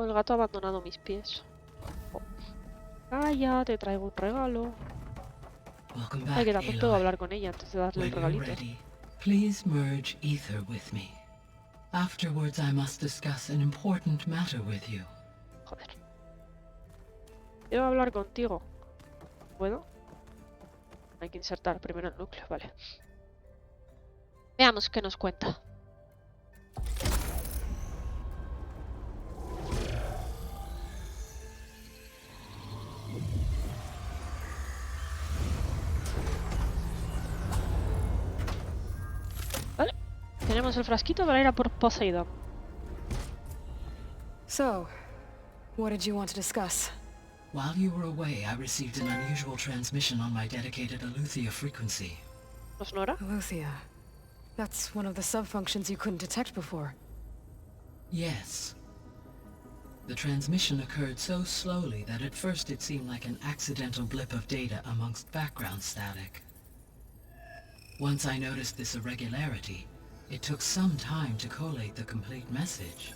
el gato ha abandonado mis pies. Oh. Calla, te traigo un regalo. Ay, que también puedo hablar con ella antes de darle el regalito. Please merge ether with me. Afterwards I must discuss an important matter with you. Joder. Quiero hablar contigo. ¿Puedo? Hay que insertar primero el núcleo, vale. Veamos qué nos cuenta. Vale. Tenemos el frasquito para ir a por Poseidon. So, what did you want to discuss? While you were away, I received an unusual transmission on my dedicated Aletheia frequency. ¿Los Nora? Aletheia. That's one of the sub-functions you couldn't detect before. Yes. The transmission occurred so slowly that at first it seemed like an accidental blip of data amongst background static. Once I noticed this irregularity, it took some time to collate the complete message.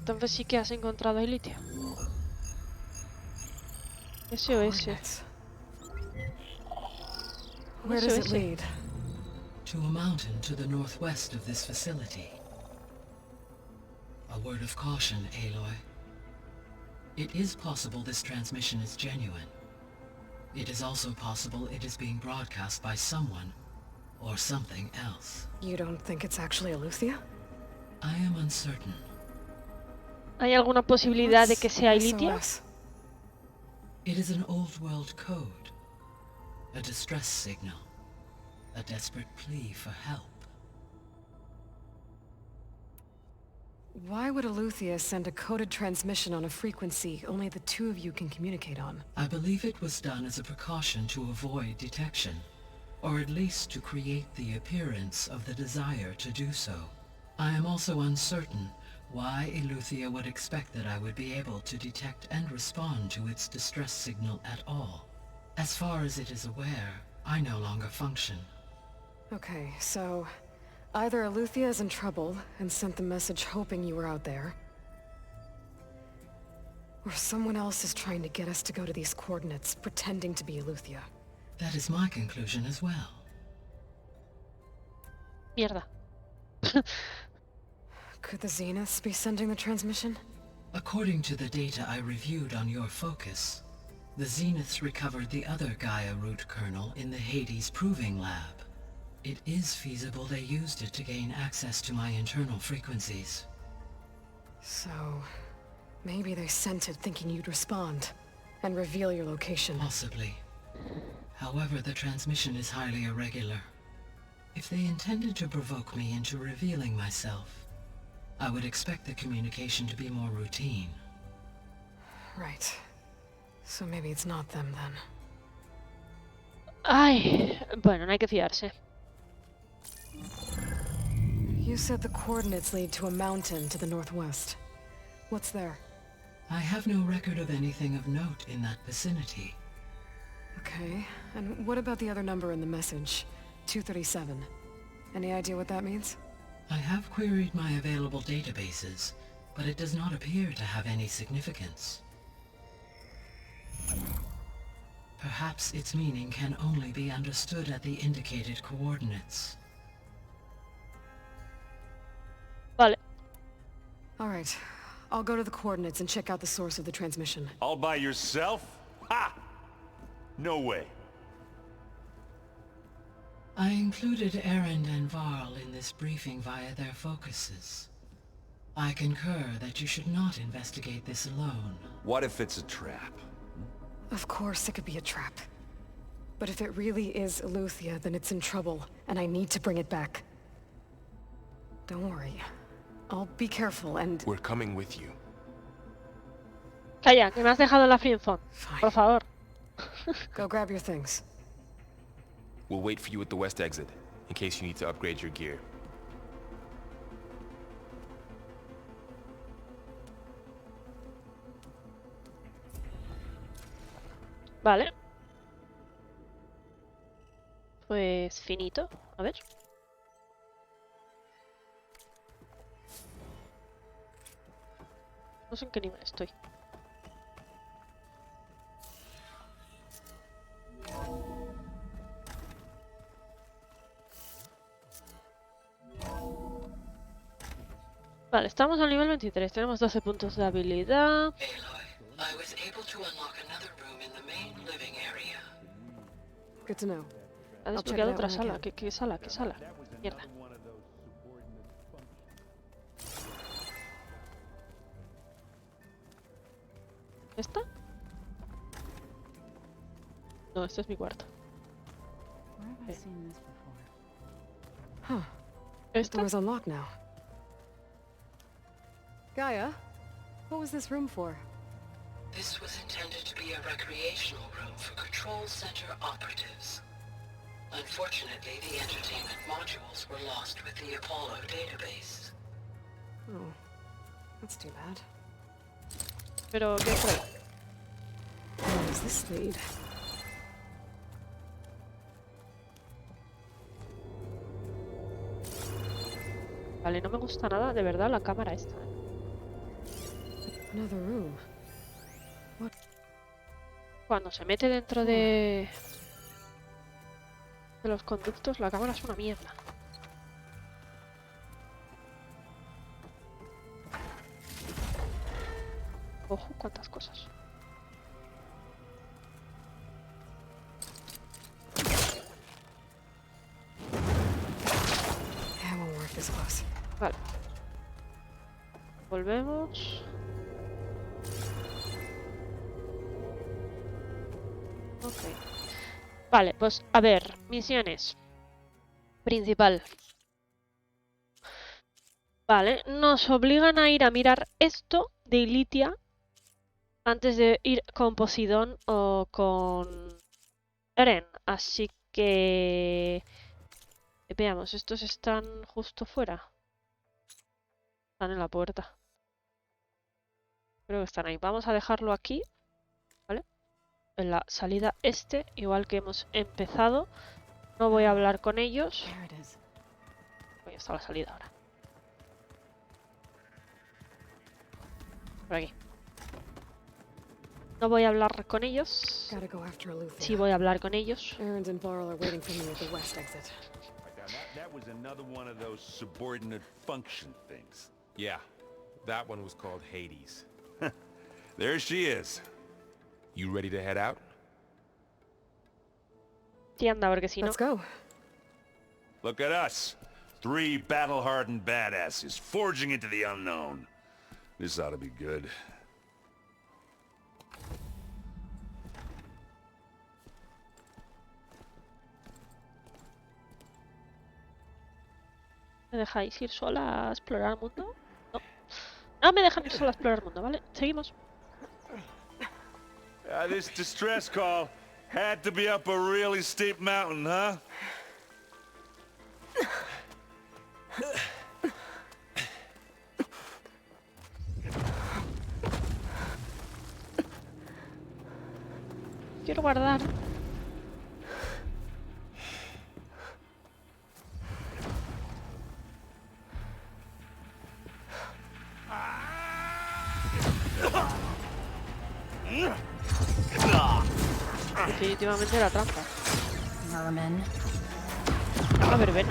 Entonces sí que has encontrado el litio. SOS. Where does it lead? To a mountain to the northwest of this facility. A word of caution, Aloy. It is possible this transmission is genuine. It is also possible it is being broadcast by someone or something else. You don't think it's actually Aletheia? I am uncertain. ¿Hay alguna posibilidad de que sea litio? SOS? It is an old world code. A distress signal. A desperate plea for help. Why would Aletheia send a coded transmission on a frequency only the two of you can communicate on? I believe it was done as a precaution to avoid detection, or at least to create the appearance of the desire to do so. I am also uncertain why Aletheia would expect that I would be able to detect and respond to its distress signal at all. As far as it is aware, I no longer function. Okay, so either Aletheia is in trouble and sent the message hoping you were out there, or someone else is trying to get us to go to these coordinates, pretending to be Aletheia. That is my conclusion as well. Mierda. Could the Zeniths be sending the transmission? According to the data I reviewed on your focus, the Zeniths recovered the other Gaia root kernel in the Hades Proving Lab. It is feasible they used it to gain access to my internal frequencies. So, maybe they sent it thinking you'd respond and reveal your location. Possibly. However, the transmission is highly irregular. If they intended to provoke me into revealing myself, I would expect the communication to be more routine. Right. So maybe it's not them then. Ay, bueno, no hay que fiarse. You said the coordinates lead to a mountain to the northwest. What's there? I have no record of anything of note in that vicinity. Okay, and what about the other number in the message? 237. Any idea what that means? I have queried my available databases, but it does not appear to have any significance. Perhaps its meaning can only be understood at the indicated coordinates. Vale. Alright, I'll go to the coordinates and check out the source of the transmission. All by yourself? Ha! No way. I included Erend and Varl in this briefing via their focuses. I concur that you should not investigate this alone. What if it's a trap? Of course it could be a trap. But if it really is Aletheia, then it's in trouble, and I need to bring it back. Don't worry. I'll be careful and... We're coming with you. Calla, que me has dejado en la friendzone. Por favor. Go grab your things. We'll wait for you at the west exit, in case you need to upgrade your gear. Vale. Pues finito. A ver. No sé en qué nivel estoy. Vale, estamos al nivel 23. Tenemos 12 puntos de habilidad. I was able to unlock another room in the main living area. Good to know. Ha I'll check it desbloqueado out otra when I sala. can. ¿Qué sala? ¿Qué sala? Mierda. ¿Esta? No, este es mi cuarto. Where have I seen this before? Huh. ¿Esta? Door's unlocked now. Gaia, what was this room for? This was intended to be a recreational room for control center operatives. Unfortunately, the entertainment modules were lost with the Apollo database. Oh, that's too bad. Pero, ¿qué fue? Where does this lead? Vale, no me gusta nada, de verdad, la cámara esta. Another room. Cuando se mete dentro de los conductos, la cámara es una mierda. Ojo, cuántas cosas. That won't work this close. Vale. Volvemos. Ok. Vale, pues a ver, misiones. Principal. Vale, nos obligan a ir a mirar esto de Ilitia antes de ir con Poseidón o con Eren. Así que... Veamos, estos están justo fuera. Están en la puerta. Creo que están ahí. Vamos a dejarlo aquí. ¿Vale? En la salida este, igual que hemos empezado. No voy a hablar con ellos. There it is. Voy hasta la salida ahora. Por aquí. No voy a hablar con ellos. Gotta go after Eleuthia. Sí voy a hablar con ellos. Erend and Varl are waiting for me at the west exit. That was another one of those subordinate function things. Yeah, that one was called Hades. There she is. You ready to head out? Sí, anda, porque si no... Let's go. Look at us. 3 battle-hardened badasses forging into the unknown. This ought to be good. ¿Me dejáis ir sola a explorar el mundo? No. No me dejan ir sola a explorar el mundo, ¿vale? Seguimos. This distress call had to be up a really steep mountain, huh? Quiero guardar. Definitivamente la trampa. Merman. A ver, ven.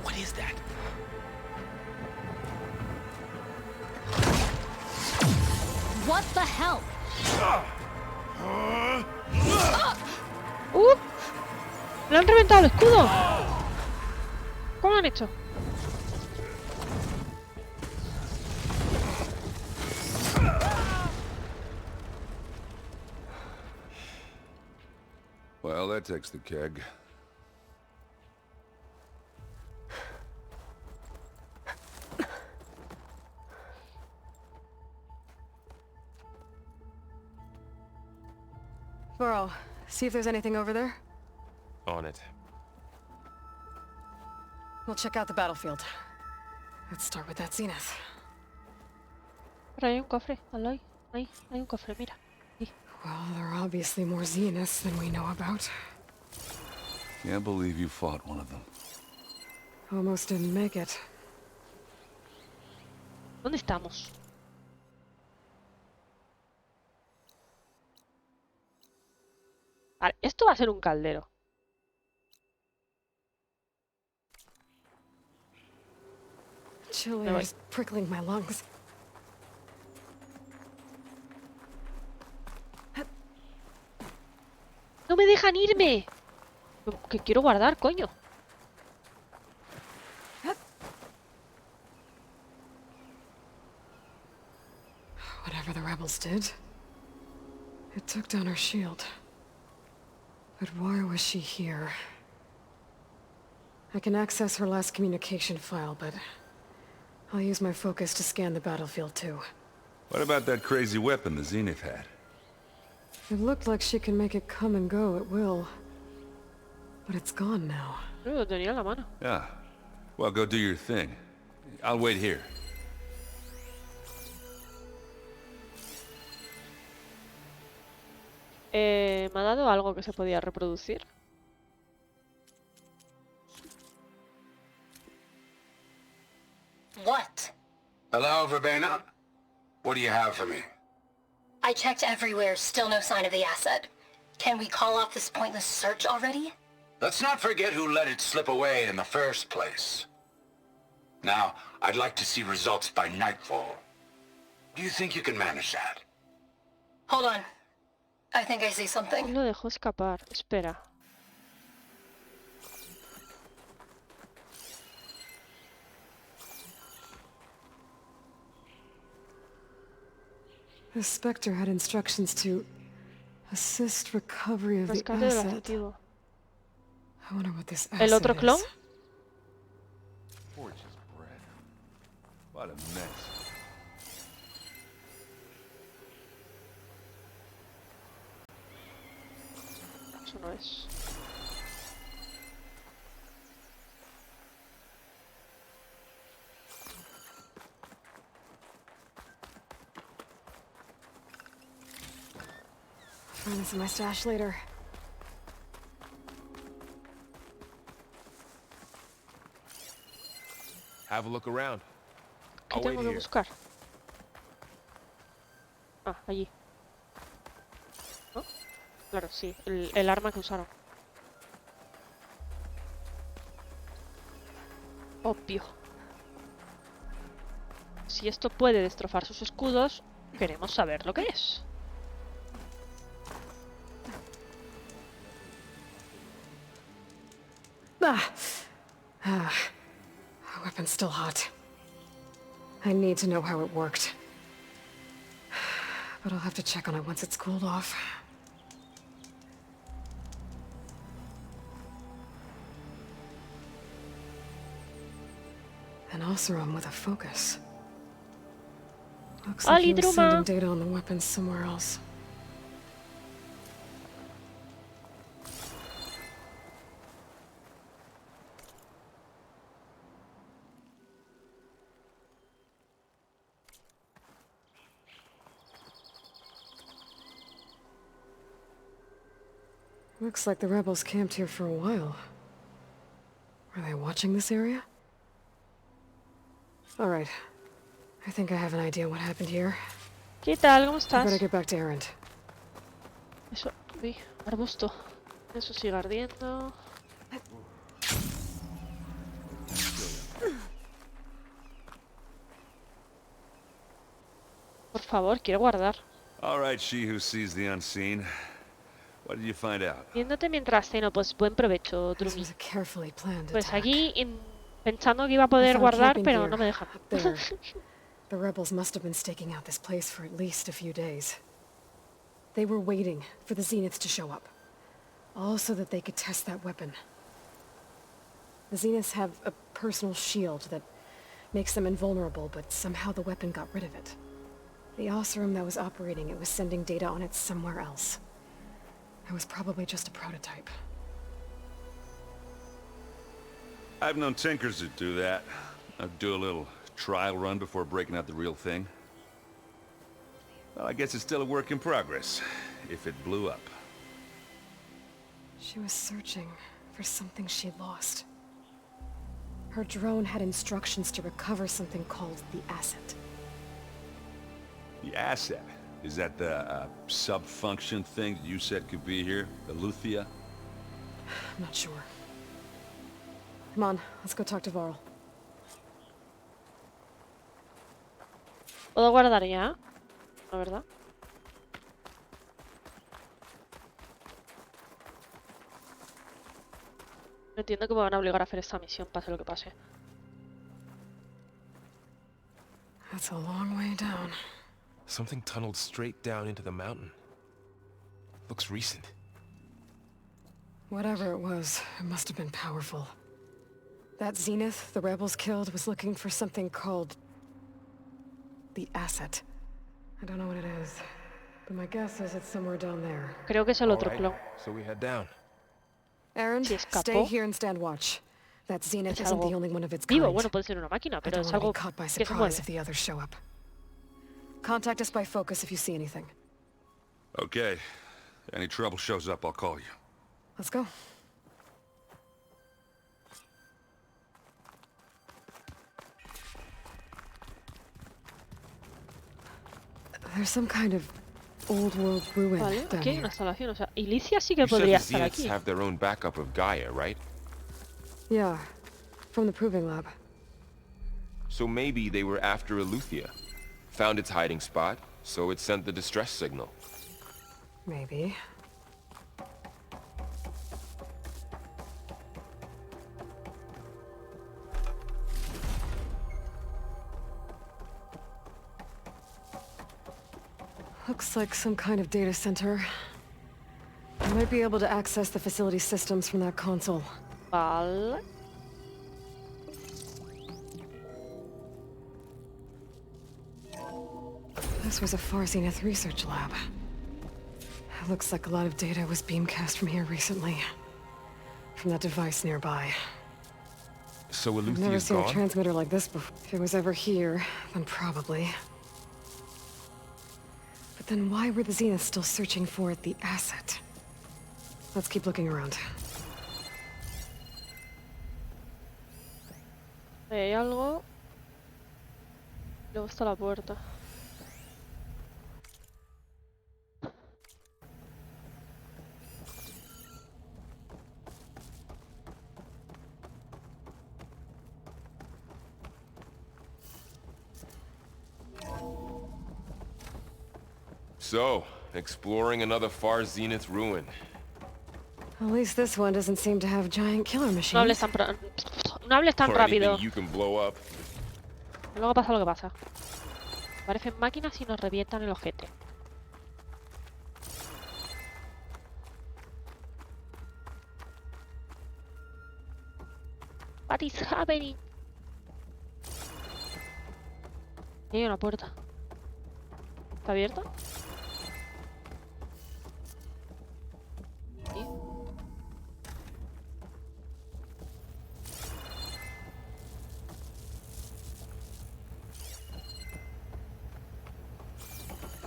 What is that? What the hell? ¡Le han reventado el escudo! ¿Cómo lo han hecho? Well, that takes the keg. Varl, see if there's anything over there. On it. We'll check out the battlefield. Let's start with that zenith. Por ahí hay un cofre. Al lado. Ahí, hay un cofre, mira. Ahí. Well, there are obviously more zeniths than we know about. Can't believe you fought one of them. Almost didn't make it. ¿Dónde estamos? Vale, esto va a ser un caldero. Chill Me air voy. is prickling my lungs. ¡No me dejan irme! Que quiero guardar, coño. Whatever the rebels did, it took down her shield. But why was she here? I can access her last communication file, but I'll use my focus to scan the battlefield too. What about that crazy weapon the Zenith had? It looked like she can make it come and go at will. But it's gone now. Lo tenía en la mano. Yeah. Well, go do your thing. I'll wait here. Me ha dado algo que se podía reproducir. What? Hello, Verbena? What do you have for me? I checked everywhere, still no sign of the asset. Can we call off this pointless search already? Let's not forget who let it slip away in the first place. Now, I'd like to see results by nightfall. Do you think you can manage that? Hold on. I think I see something. Lo dejó escapar. Espera. The Spectre had instructions to assist recovery of the Rescate del asset. objetivo. I wonder what this asset ¿El otro clon? is. Gorgeous bread. What a mess. Eso no es. Find this in my stash later. Have a look around. ¿Qué I'll wait tengo que here. buscar? Ah, allí. ¿No? Claro, sí. El arma que usaron. Obvio. Si esto puede destrozar sus escudos, queremos saber lo que es. The weapon's still hot. I need to know how it worked. But I'll have to check on it once it's cooled off. An Oseram with a focus. Looks like he was sending data on the weapons somewhere else. Looks like the rebels camped here for a while. Were they watching this area? Alright. I think I have an idea what happened here. ¿Qué tal? ¿Cómo I estás? better get back to Erend. Eso, uy, arbusto. Eso sigue ardiendo. Por favor, quiero guardar. All right, she who sees the unseen. What did you find out? Viéndote mientras ceno, pues buen provecho, This Drumi. was a carefully planned Pues attack. aquí pensando que iba a poder I found guardar, camping pero gear no me dejan. up there. The rebels must have been staking out this place for at least a few days. They were waiting for the Zeniths to show up. All so that they could test that weapon. The Zeniths have a personal shield that makes them invulnerable, but somehow the weapon got rid of it. The Oseram that was operating it was sending data on it somewhere else. It was probably just a prototype. I've known tinkers who do that. I'd do a little trial run before breaking out the real thing. Well, I guess it's still a work in progress, if it blew up. She was searching for something she lost. Her drone had instructions to recover something called the asset. The asset? Is that the sub-function thing that you said could be here? Eleuthia? I'm not sure. Come on, let's go talk to Varl. ¿Puedo guardar ya? ¿La verdad? Entiendo que me van a obligar a hacer esta misión, pase lo que pase. That's a long way down. Something tunneled straight down into the mountain. Looks recent. Whatever it was, it must have been powerful. That Zenith the rebels killed was looking for something called the asset. I don't know what it is, but my guess is it's somewhere down there. Creo que es el otro clon. So we head down. Aaron, Si escapó, stay here and stand watch. That Zenith es isn't the algo only one of its kind. vivo. Bueno, puede ser una máquina, I pero don't es want to algo be caught by que se surprise mueve. if the others show up. Contact us by focus if you see anything. Okay. Any trouble shows up, I'll call you. Let's go. There's some kind of old world ruin Vale, down aquí hay here. una instalación. O sea, Ilicia sí que You said podría the estar Zeniths aquí. have their own backup of Gaia, right? Yeah, from the proving lab. So maybe they were after Eleuthia. Found its hiding spot, so it sent the distress signal. Maybe. Looks like some kind of data center. I might be able to access the facility systems from that console. Vale. This was a Far Zenith research lab. It looks like a lot of data was beamcast from here recently. From that device nearby. So I've never Eleuthia's seen a gone? transmitter like this before. If it was ever here, then probably. But then why were the Zeniths still searching for the asset? Let's keep looking around. Ahí hay algo. Luego está la puerta. So, exploring another Far Zenith ruin. At least this one doesn't seem to have giant killer No machines. hables tan, no hables tan Or rápido. anything you can blow up. Luego pasa lo que pasa. Parecen máquinas y nos revientan el ojete. What is happening? Y hay una puerta. ¿Está abierta? Sí.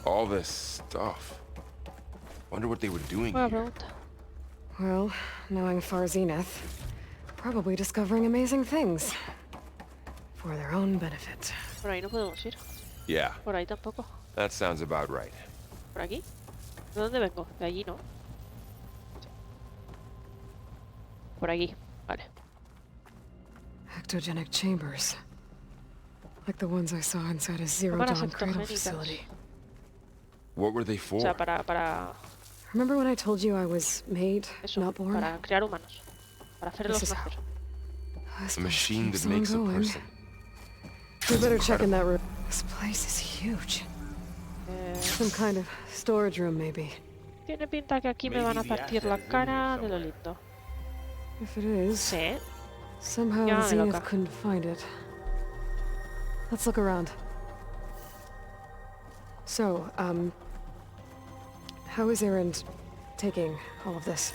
All this stuff. Wonder what they were doing Buena here. pregunta. Well, knowing Far Zenith, probably discovering amazing things. For their own benefit. Por ahí no podemos ir. Yeah, Por ahí tampoco. that sounds about right. ¿Por aquí? ¿De dónde vengo? De allí, ¿no? Por aquí. Vale. Ectogenic chambers. Like the ones I saw inside a Zero Cámaras Dawn cradle ectogénicas. facility. What were they O for? sea, para Remember when I told you I was made, eso, not born? para crear humanos. Para hacerlos This is nacer. This A place machine keeps that on makes a going. person. We better check in that room. This place is huge. Eh, Some kind of storage room, maybe. tiene pinta que aquí me van a partir la cara de lo lindo. If it is, Sí. somehow Ya the me Zenith loca. couldn't find it. Let's look around. So, how is Erend taking all of this?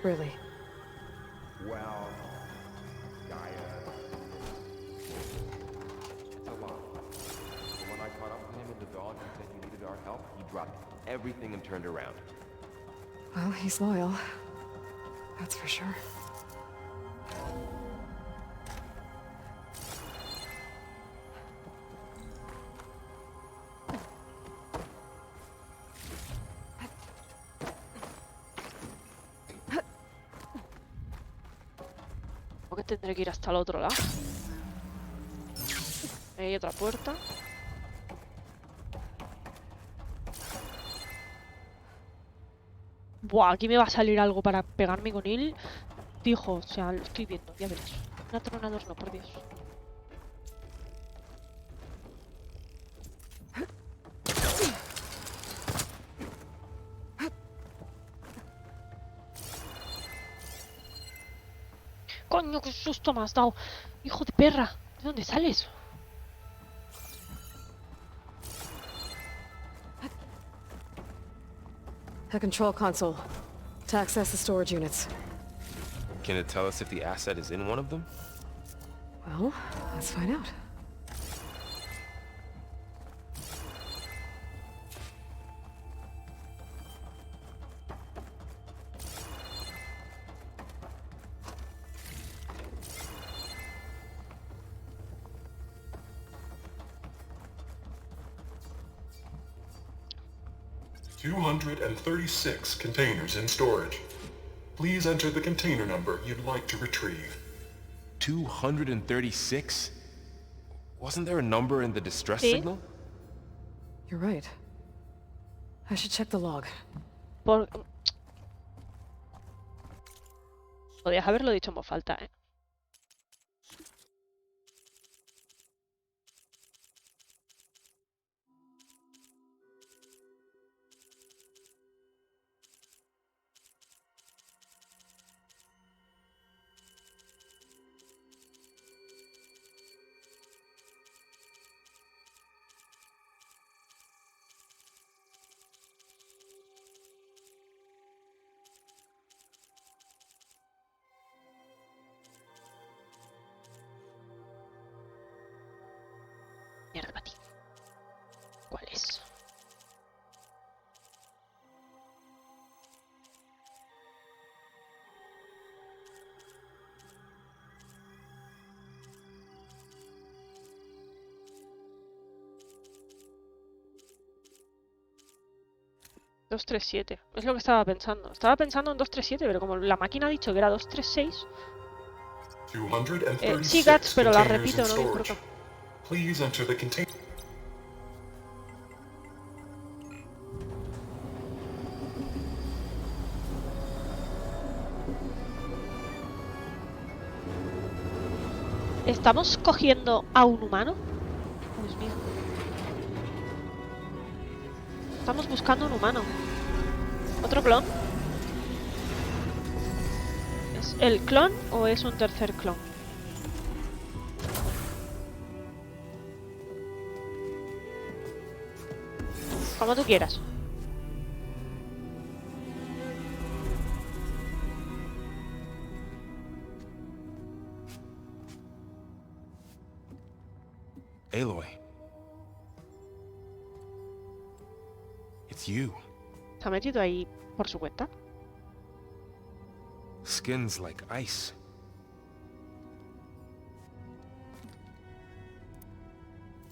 Really? Well, Gaia. It's a lot. But when I caught up with him in the dog and said he needed our help, he dropped everything and turned around. Well, he's loyal. That's for sure. Supongo que tendré que ir hasta el otro lado. Ahí hay otra puerta. Buah, aquí me va a salir algo para pegarme con él. Fijo, o sea, lo estoy viendo, ya verás. Un atronador no, por Dios. Coño, qué susto me has dado. Hijo de perra, ¿de dónde sales? A control console. To access the storage units. Can it tell us if the asset is in one of them? Well, let's find out. $236 containers in storage. Please enter the container number you'd like to retrieve. 236? Wasn't there a number in the distress Sí. signal? You're right. I should check the log. Podrías haberlo dicho en voz alta, ¿eh? Mierda, para ti. ¿Cuál es? ...237... Es lo que estaba pensando. Estaba pensando en 237, pero como la máquina ha dicho que era 236... sí, Gats, pero la repito, no me importa. Please enter the container. ¿Estamos cogiendo a un humano? Dios mío. Estamos buscando un humano. ¿Otro clon? ¿Es el clon o es un tercer clon? Como tú quieras. Aloy. It's you. ¿Se ha metido ahí por su cuenta? Skin's like ice.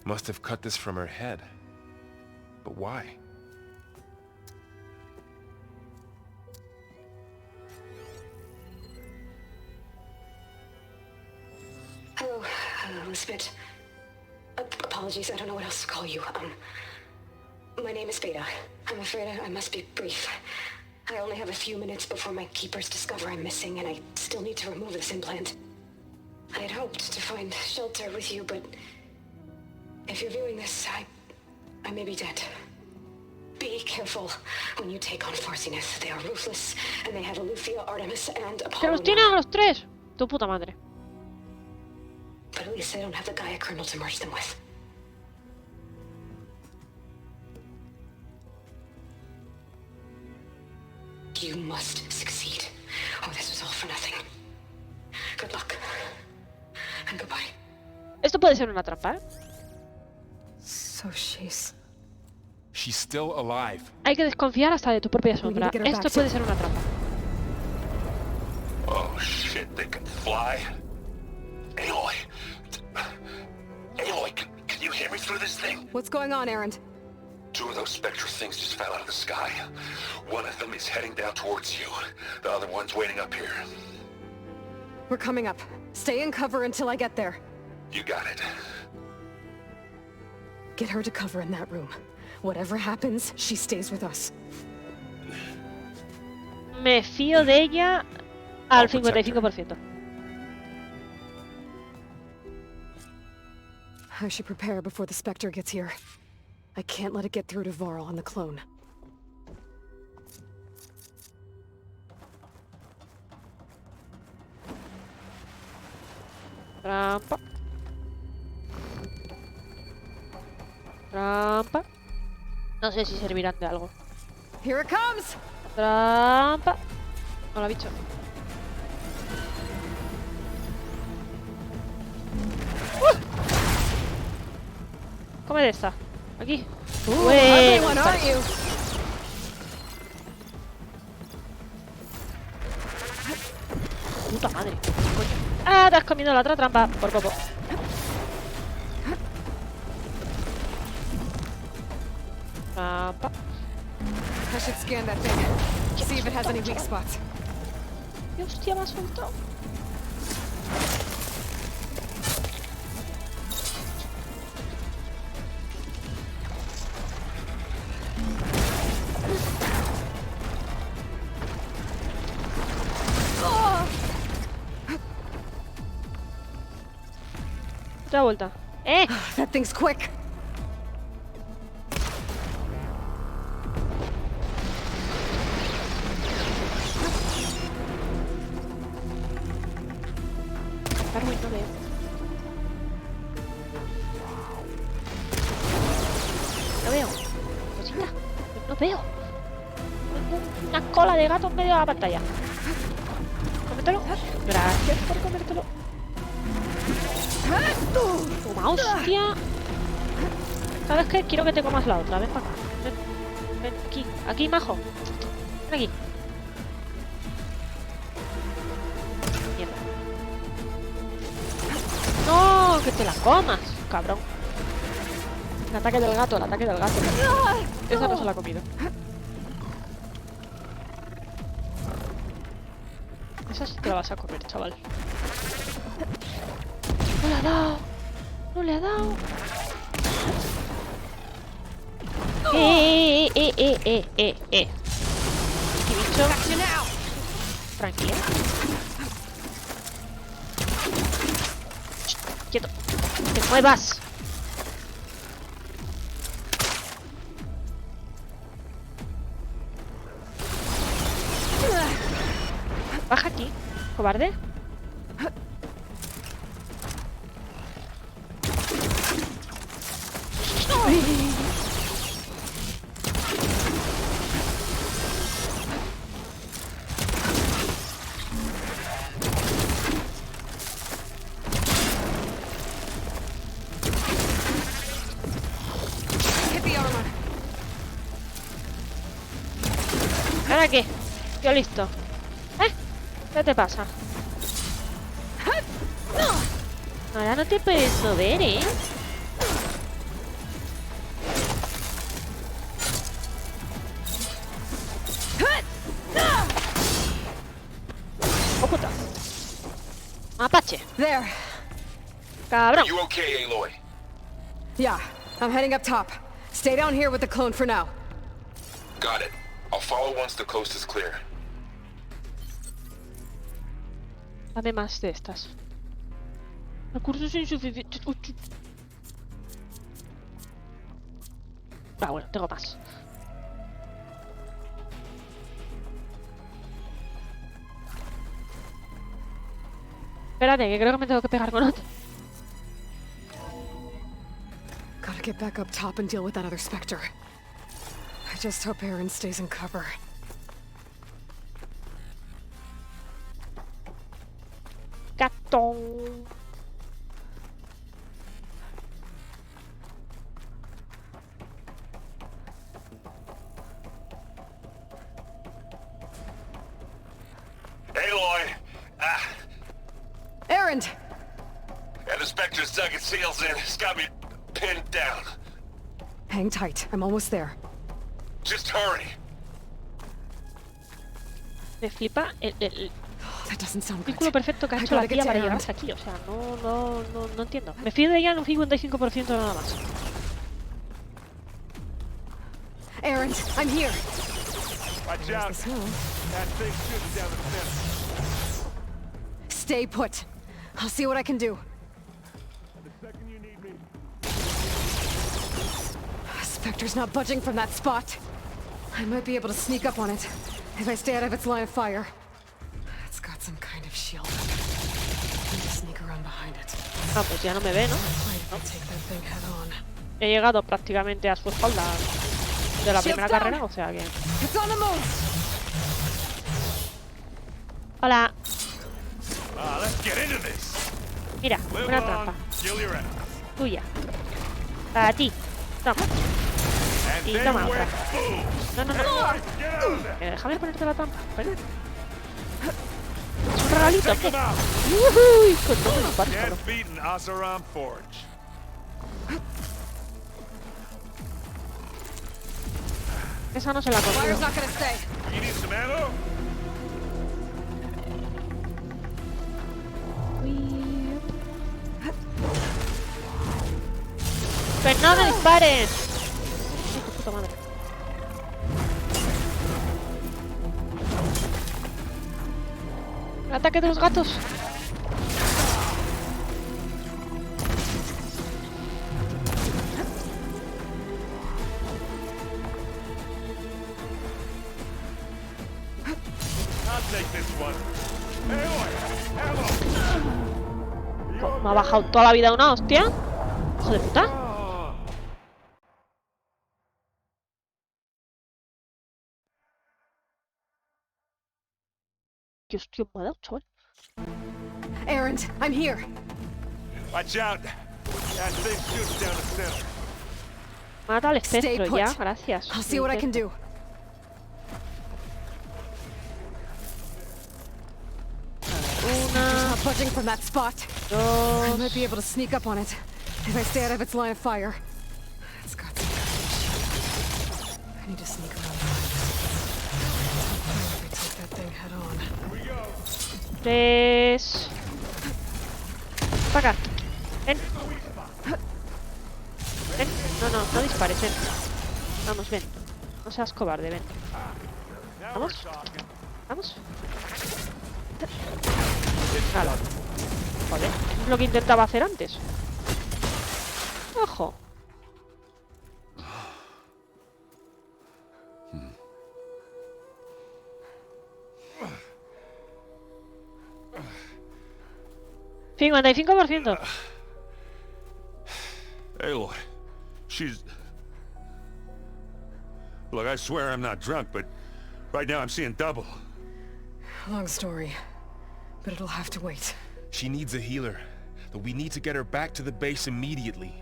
Must have cut this from her head. But why? Hello, Elizabeth. Apologies, I don't know what else to call you. My name is Beta. I'm afraid I must be brief. I only have a few minutes before my keepers discover I'm missing, and I still need to remove this implant. I had hoped to find shelter with you, but if you're viewing this, I may be dead. Be careful when you take on Farsiness. They are ruthless, and they have Eleuthia, Artemis, and ¡Que Apollo. los tienen a los tres! Tu puta madre. But at least I don't have the Gaia kernel to merge them with. You must succeed, or this was all for nothing. Good luck. And goodbye. Esto puede ser una trampa, ¿eh? So she's still alive. Hay que desconfiar hasta de tu propia sombra. Esto puede ser una trampa. Oh shit, they can fly. Aloy. Aloy, can you hear me through this thing? What's going on, Erend? Two of those spectral things just fell out of the sky. One of them is heading down towards you. The other one's waiting up here. We're coming up. Stay in cover until I get there. You got it. Get her to cover in that room. Whatever happens, she stays with us. Me fío de ella al 55%. I should prepare before the Spectre gets here. I can't let it get through to Varl on the clone. Trampa. Trampa. No sé si servirán de algo. Here it comes. Trampa. Hola, bicho. Come de esta. Aquí. Ugly one, aren't you? Puta madre. Coño. Ah, te has comido la otra trampa. Por poco. Trampa. I should scan that thing. See if it has any weak spots. Y hostia, me ha soltado. Otra vuelta. ¡Eh! That thing's quick. Darwin, no veo. No veo. Cosita. No veo. Tengo una cola de gato en medio de la pantalla. Cómetelo. Gracias por comértelo. Toma, hostia. Cada vez que quiero que te comas la otra. Ven para acá. Ven, ven aquí. Aquí, majo. Ven aquí. Mierda. No, que te la comas, cabrón. El ataque del gato, el ataque del gato. Esa no se la ha comido. Esa sí te la vas a comer, chaval. No le ha dado. No le ha dado. ¿Qué bicho? Tranquila. Quieto. ¡Te muevas! Baja aquí, cobarde. ¿Ahora qué? Yo listo. ¿Qué te pasa? Ahora no te puedes mover, ¿eh? ¡Oh, puta! ¡Mapache! There. ¡Cabrón! You okay, Aloy? Yeah, I'm heading up top. Stay down here with the clone for now. Got it. I'll follow once the coast is clear. Dame más de estas. Recursos insuficientes. Ah, bueno, tengo más. Espérate, que creo que me tengo que pegar con otro. Gotta get back up top and deal with that other Spectre. I just hope Aaron stays in cover. Gato. Aloy! Aaron! And the Spectre's dug its heels in. It's got me pinned down. Hang tight. I'm almost there. Just hurry. Me flipa el That doesn't sound good. Círculo perfecto que ha I hecho la gotta get tía to para llegar Aaron. hasta aquí. O sea, no entiendo. Me fío de ella en un 55% nada más. Aaron, I'm here. Watch There's out. the snow. That thing's shooting down the center. Stay put. I'll see what I can do. The second you need me. Spectre's not budging from that spot. I might be able to sneak up on it if I stay out of its line of fire. It's got some kind of shield. I need to sneak around behind it. Ah, pues ya no me ve, ¿no? Fight if I take that thing head on. He llegado prácticamente a su espalda de la primera carrera, o sea que... It's on the move. Hola. Let's get into this. Mira, Live una long, trampa. kill your enemies. Tuya. Para ti. Toma. And Y then toma went otra. boom. No, no, no. Get out of there. Déjame ponerte la trampa. Espera. ¿Es un regalito o Take qué? them out. Uy, con todo el párpado. Can't beat an Asaram Forge. Esa no se la Fire's consigo. not gonna stay. You need some ammo? ¡Pues no me dispares! ¡Ay, tu puta madre! ¡El ataque de los gatos! I'll take this one. Hey, oi, ammo. Me ha bajado toda la vida una hostia. ¡Hijo de puta! ¡Qué hostia me ha dado, chaval! Aaron, I'm here. Watch out. That thing's shooting down the center. Mata al Stay espectro, put. ya, gracias. I'll see what I can do. Spectre's Una, not budging from that spot. I might be able to sneak up on it if I stay out of its line of fire. It's got some kind of shield. I need to sneak around behind it. If I take that thing head on. tres. Para acá. Ven. Ven. No dispares, ven. Vamos, ven. No seas cobarde, ven. Vamos. Vamos. Hala. Joder, es lo que intentaba hacer antes. Ojo. ¿55%? Aloy, she's... Look, I swear I'm not drunk, but right now I'm seeing double. Long story, but it'll have to wait. She needs a healer, but we need to get her back to the base immediately.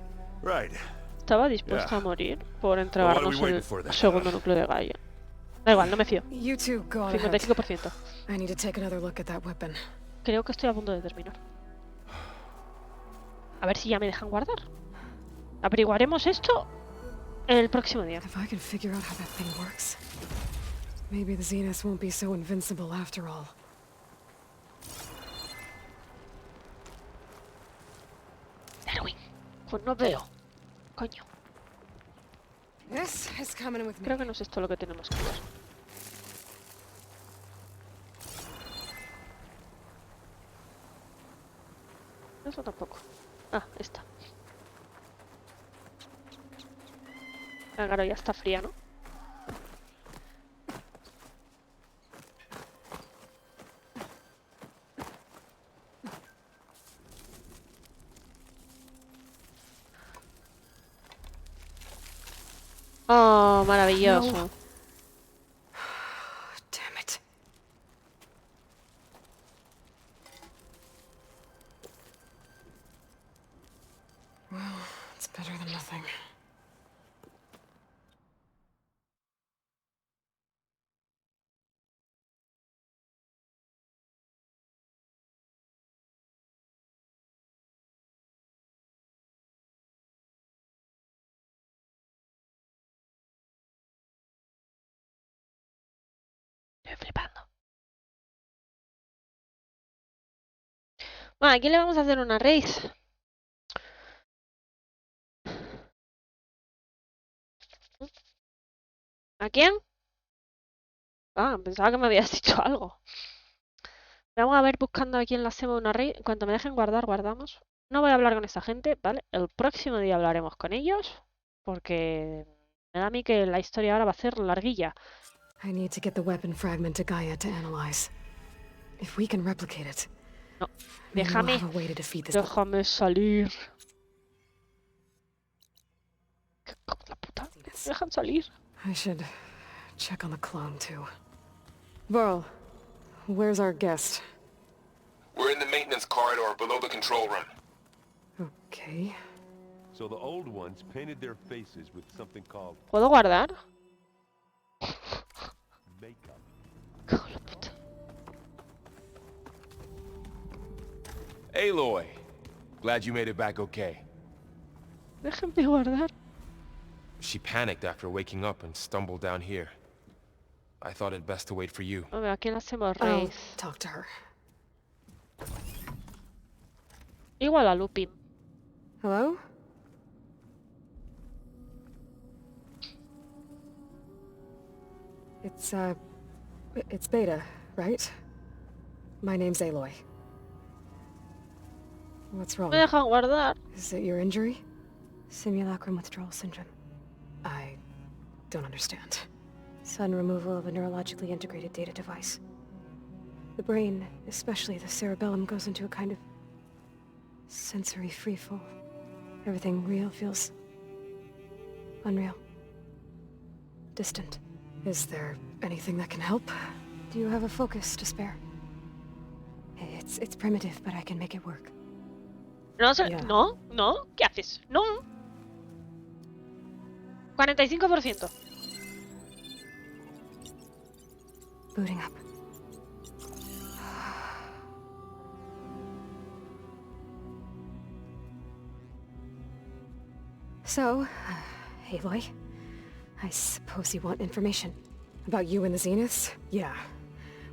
Right. Estaba dispuesta a morir por Well, entregarnos what are we el waiting for then? segundo núcleo de Gaia. Da igual, no me fío. You two go on ahead. 55%. I need to take another look at that weapon. Creo que estoy a punto de terminar. A ver si ya me dejan guardar. Averiguaremos esto el próximo día. If I can figure out how that thing works, maybe the Zenith won't be so invincible after all. Erwin, pues no veo. Coño, This is coming with me. creo que no es esto lo que tenemos que hacer. Eso tampoco. Ah, esta. Ah, claro, ya está fría, ¿no? Oh, maravilloso. No. Damn it. Well, it's better than nothing. Estoy flipando. Bueno, aquí le vamos a hacer una race. ¿A quién? Ah, pensaba que me habías dicho algo. Vamos a ver buscando a quién le hacemos una raid. En cuanto me dejen guardar, guardamos. No voy a hablar con esta gente, ¿vale? El próximo día hablaremos con ellos. Porque me da a mí que la historia ahora va a ser larguilla. I need to get the weapon fragment to Gaia to analyze. If we can replicate it, No, maybe we'll déjame. have a way to defeat this. Déjame salir. ¿Qué la puta? ¿Me dejan salir? I should check on the clone too. Varl, where's our guest? We're in the maintenance corridor below the control room. Okay. So the old ones painted their faces with something called ¿Puedo guardar? makeup. Cago en la puta. Aloy, glad you made it back okay. Déjenme guardar. She panicked after waking up and stumbled down here. I thought it best to wait for you. A ver, ¿a quién hacemos I'll race? talk to her. Igual a Lupin. Hello? It's Beta, right? My name's Aloy. What's wrong? Me dejan guardar. Is it your injury? Simulacrum withdrawal syndrome. I don't understand. Sudden removal of a neurologically integrated data device. The brain, especially the cerebellum, goes into a kind of sensory freefall. Everything real feels unreal. Distant. Is there anything that can help? Do you have a focus to spare? It's primitive, but I can make it work. No, Yeah. no, no. ¿Qué haces? No. 45%. Booting up. So, Aloy, I suppose you want information about you and the Zeniths? Yeah.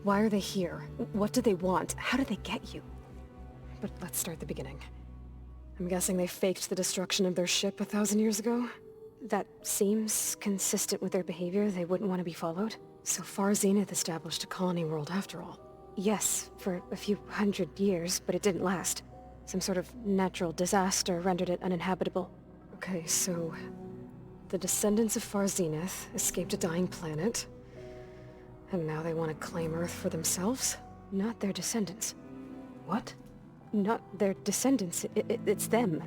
Why are they here? What do they want? How did they get you? But let's start at the beginning. I'm guessing they faked the destruction of their ship 1,000 years ago? That seems consistent with their behavior. They wouldn't want to be followed. So far, Zenith established a colony world after all. Yes, for a few hundred years, but it didn't last. Some sort of natural disaster rendered it uninhabitable. Okay, so the descendants of Far Zenith escaped a dying planet, and now they want to claim Earth for themselves? Not their descendants. What? Not their descendants. It's them.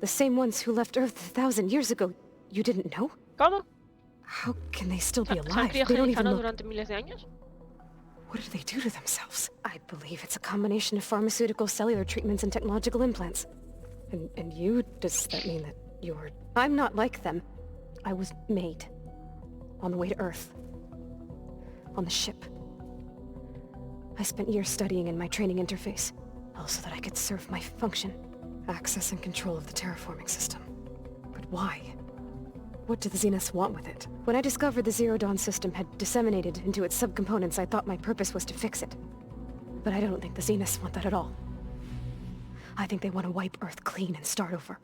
The same ones who left Earth 1,000 years ago. You didn't know? ¿Cómo? How can they still be ¿Se han alive? They don't even criogenizado know. durante miles de años? What did they do to themselves? I believe it's a combination of pharmaceutical, cellular treatments, and technological implants. And you? Does that mean that you're... I'm not like them. I was made. On the way to Earth. On the ship. I spent years studying in my training interface. All so that I could serve my function. Access and control of the terraforming system. But why? What do the Zeniths want with it? When I discovered the Zero Dawn system had disseminated into its subcomponents, I thought my purpose was to fix it. But I don't think the Zeniths want that at all. I think they want to wipe Earth clean and start over.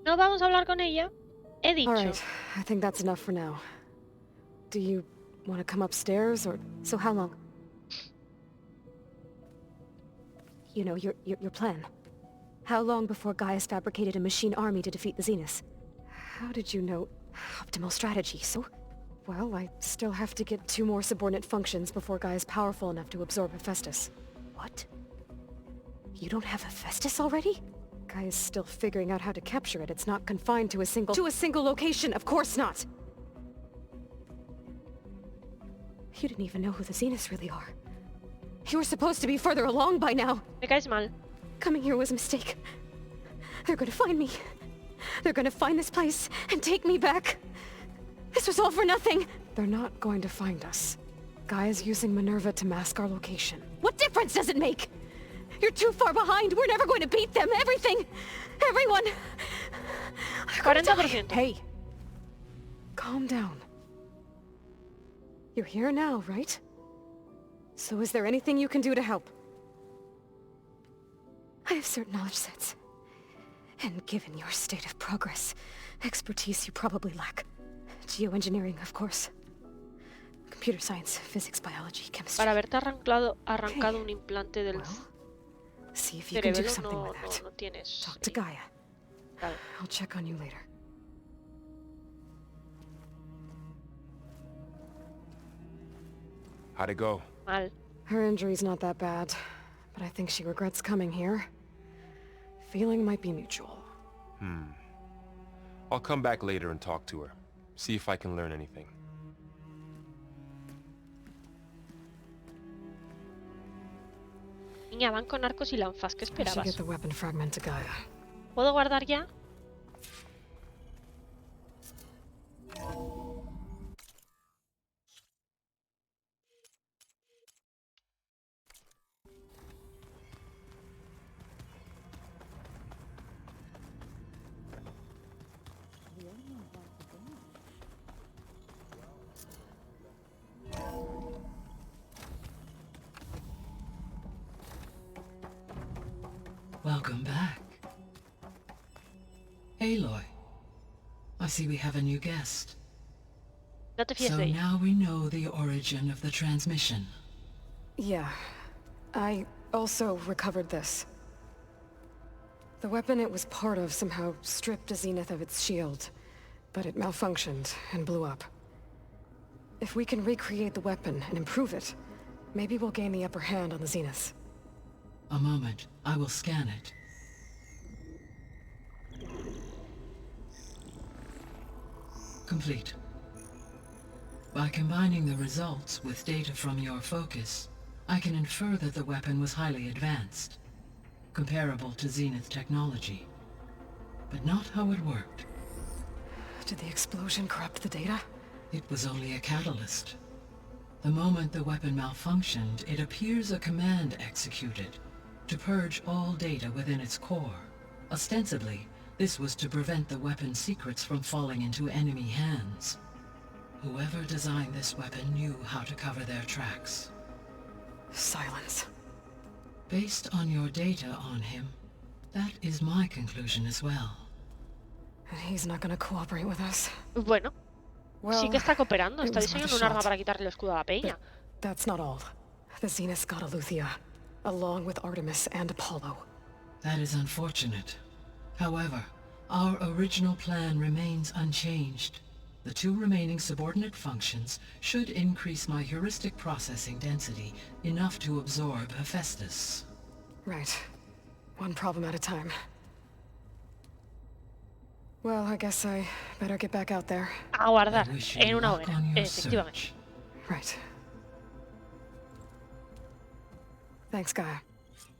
No vamos a hablar con ella. He dicho. Alright, I think that's enough for now. Do you want to come upstairs, or... So how long? You know, your plan. How long before Gaius fabricated a machine army to defeat the Zeniths? How did you know? Optimal strategy, so... Well, I still have to get 2 more subordinate functions before Gaia's powerful enough to absorb Hephaestus. What? You don't have Hephaestus already? Gaia's still figuring out how to capture it. It's not confined to a single... To a single location, of course not! You didn't even know who the Zeniths really are. You were supposed to be further along by now. Me caes mal. Coming here was a mistake. They're gonna find me. They're gonna find this place and take me back. This was all for nothing. They're not going to find us. Gaia's using Minerva to mask our location. What difference does it make? You're too far behind. We're never going to beat them. Everything. Everyone. 40%. Hey. Calm down. You're here now, right? So is there anything you can do to help? I have certain knowledge sets. And given your state of progress, expertise you probably lack. Geoengineering, of course. Computer science, physics, biology, chemistry. Para haberte arrancado un implante del See if you can do cerebelo something with that. no tienes. Talk to Gaia. Vale. I'll check on you later. How'd it go? Mal. Her injury's not that bad, but I think she regrets coming here. Feeling might be mutual. I'll come back later and talk to her. See if I can learn anything. Niña, van con arcos y lanzas. ¿Qué I should esperabas? get the weapon fragment to Gaia. ¿Puedo guardar ya? Welcome back. Aloy, I see we have a new guest. No te fíes So de ella. now we know the origin of the transmission. Yeah. I also recovered this. The weapon it was part of somehow stripped Zenith of its shield, but it malfunctioned and blew up. If we can recreate the weapon and improve it, maybe we'll gain the upper hand on the Zeniths. A moment, I will scan it. Complete. By combining the results with data from your focus, I can infer that the weapon was highly advanced, comparable to Zenith technology, but not how it worked. Did the explosion corrupt the data? It was only a catalyst. The moment the weapon malfunctioned, it appears a command executed to purge all data within its core. Ostensibly, this was to prevent the weapon's secrets from falling into enemy hands. Whoever designed this weapon knew how to cover their tracks. Silence. Based on your data on him, that is my conclusion as well. And he's not gonna cooperate with us. Bueno, Well, sí que está cooperando. it Está was worth a diseñando un arma shot. para quitarle el escudo a la peña. But that's not all. The Zeniths got Eleuthia, along with Artemis and Apollo. That is unfortunate. However, our original plan remains unchanged. The two remaining subordinate functions should increase my heuristic processing density enough to absorb Hephaestus. Right. One problem at a time. Well, I guess I better get back out there. A guardar I wish you en una luck hoguera, on your efectivamente. search. Right. Thanks, Gaia.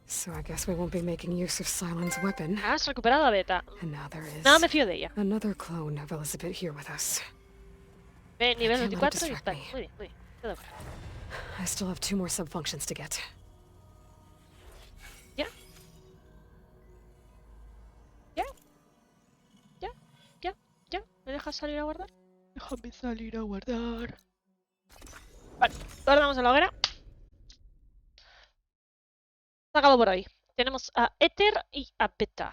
So I guess we won't be making use of Silen's weapon. Has recuperado la beta. And now there is Nada me fío de ella. another clone of Elizabeth here with us. Ve, nivel can't let it 24 y distract está. me. Muy bien, muy bien. Todo claro. I still have 2 more subfunctions to get. ¿Ya? ¿Ya? ¿Ya? ¿Ya? ¿Ya? ¿Me dejas salir a guardar? Déjame salir a guardar. Vale, guardamos en la hoguera. Sacado por ahí. Tenemos a Éter y a Beta.